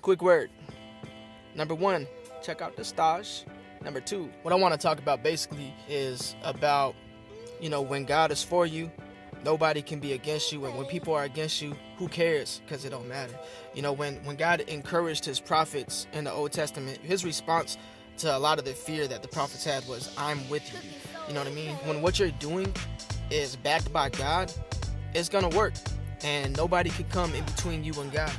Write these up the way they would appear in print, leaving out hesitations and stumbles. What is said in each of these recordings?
Quick word. Number one, check out the stage. Number two, what I want to talk about basically is about, when God is for you, nobody can be against you. And when people are against you, who cares? Because it don't matter. When God encouraged his prophets in the Old Testament, his response to a lot of the fear that the prophets had was, I'm with you. You know what I mean? When what you're doing is backed by God, it's going to work. And nobody can come in between you and God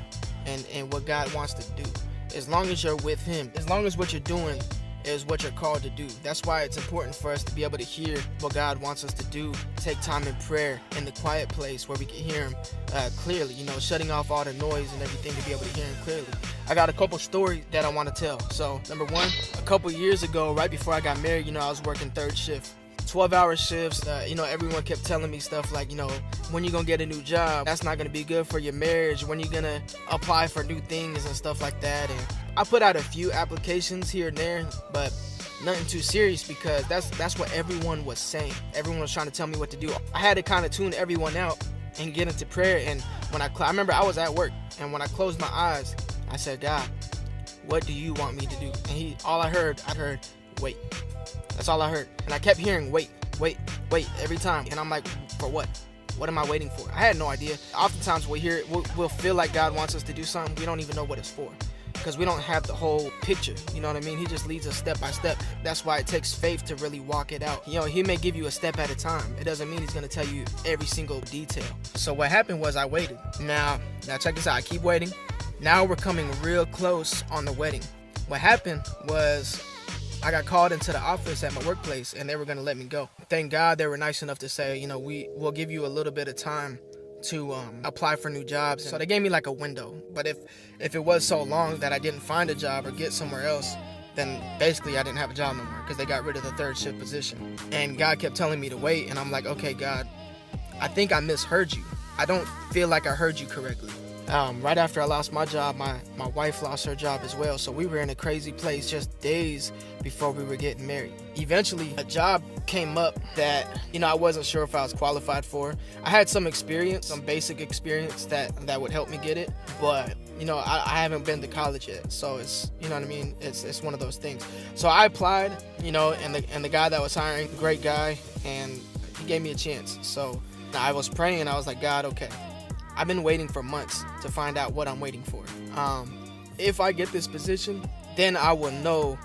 and what God wants to do. As long as you're with him, as long as what you're doing is what you're called to do. That's why it's important for us to be able to hear what God wants us to do. Take time in prayer in the quiet place where we can hear him clearly, shutting off all the noise and everything to be able to hear him clearly. I got a couple stories that I want to tell. So number one, a couple years ago, right before I got married, I was working third shift. 12-hour shifts, everyone kept telling me stuff like, when you gonna get a new job, that's not gonna be good for your marriage, when you gonna apply for new things and stuff like that. And I put out a few applications here and there, but nothing too serious because that's what everyone was saying. Everyone was trying to tell me what to do. I had to kind of tune everyone out and get into prayer. And when I remember I was at work, and when I closed my eyes, I said, God, what do you want me to do? And I heard, wait. That's all I heard. And I kept hearing, wait, every time. And I'm like, for what? What am I waiting for? I had no idea. Oftentimes we'll feel like God wants us to do something. We don't even know what it's for because we don't have the whole picture. You know what I mean? He just leads us step by step. That's why it takes faith to really walk it out. He may give you a step at a time. It doesn't mean he's going to tell you every single detail. So what happened was I waited. Now check this out. I keep waiting. Now we're coming real close on the wedding. What happened was I got called into the office at my workplace and they were going to let me go. Thank God they were nice enough to say, we'll give you a little bit of time to apply for new jobs. So they gave me like a window. But if it was so long that I didn't find a job or get somewhere else, then basically I didn't have a job no more because they got rid of the third shift position. And God kept telling me to wait. And I'm like, okay, God, I think I misheard you. I don't feel like I heard you correctly. Right after I lost my job, my wife lost her job as well. So we were in a crazy place just days before we were getting married. Eventually, a job came up that, I wasn't sure if I was qualified for. I had some experience, some basic experience that would help me get it. But, I haven't been to college yet. So it's, you know what I mean? It's one of those things. So I applied, and the guy that was hiring, great guy, and he gave me a chance. So I was praying. I was like, God, okay. I've been waiting for months to find out what I'm waiting for. If I get this position, then I will know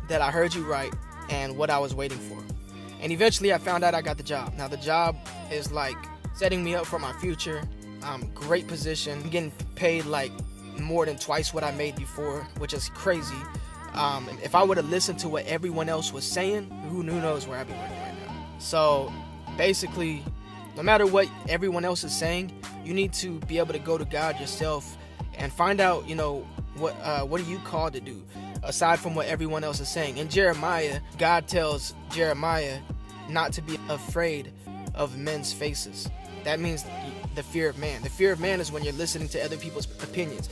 that I heard you right and what I was waiting for. And eventually I found out I got the job. Now the job is like setting me up for my future. Great position. I'm getting paid like more than twice what I made before, which is crazy. If I would have listened to what everyone else was saying, who knows where I'd be working right now. So basically, no matter what everyone else is saying, you need to be able to go to God yourself and find out, what are you called to do aside from what everyone else is saying. In Jeremiah, God tells Jeremiah not to be afraid of men's faces. That means the fear of man. The fear of man is when you're listening to other people's opinions.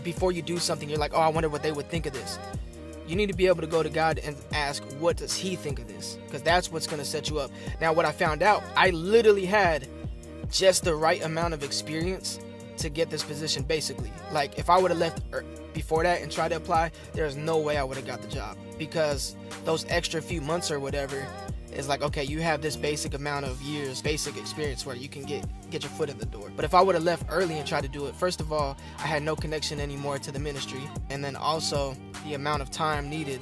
Before you do something, you're like, oh, I wonder what they would think of this. You need to be able to go to God and ask, what does he think of this? Because that's what's going to set you up. Now, what I found out, I literally had just the right amount of experience to get this position, basically. Like, if I would have left before that and tried to apply, there's no way I would have got the job. Because those extra few months or whatever is like, okay, you have this basic amount of years, basic experience where you can get your foot in the door. But if I would have left early and tried to do it, first of all, I had no connection anymore to the ministry. And then also the amount of time needed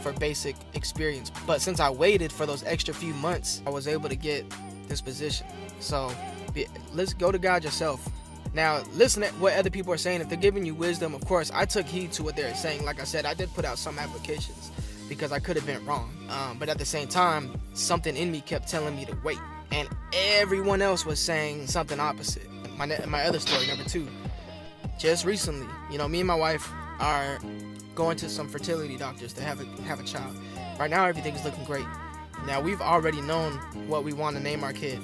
for basic experience. But since I waited for those extra few months, I was able to get this position. So let's go to God yourself. Now, listen to what other people are saying. If they're giving you wisdom, of course, I took heed to what they're saying. Like I said, I did put out some applications because I could have been wrong. But at the same time, something in me kept telling me to wait. And everyone else was saying something opposite. My other story, number two, just recently, me and my wife are going to some fertility doctors to have a child. Right now, everything's looking great. Now, we've already known what we want to name our kid.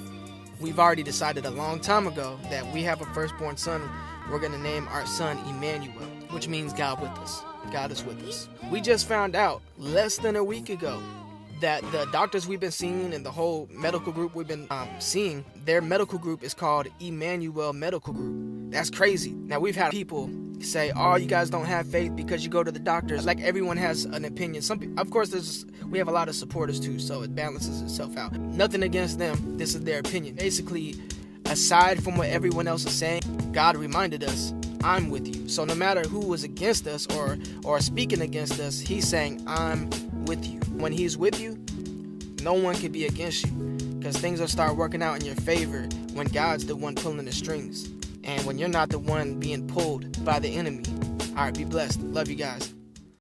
We've already decided a long time ago that we have a firstborn son. We're going to name our son Emmanuel, which means God with us. God is with us. We just found out less than a week ago that the doctors we've been seeing and the whole medical group we've been seeing, their medical group is called Emmanuel Medical Group. That's crazy. Now, we've had people say, oh, you guys don't have faith because you go to the doctors. Like, everyone has an opinion. Of course, we have a lot of supporters too, so it balances itself out. Nothing against them. This is their opinion. Basically, aside from what everyone else is saying, God reminded us, I'm with you. So no matter who was against us or speaking against us, he's saying, I'm with you. When he's with you, no one can be against you, because things will start working out in your favor when God's the one pulling the strings, and when you're not the one being pulled by the enemy. All right, be blessed. Love you guys.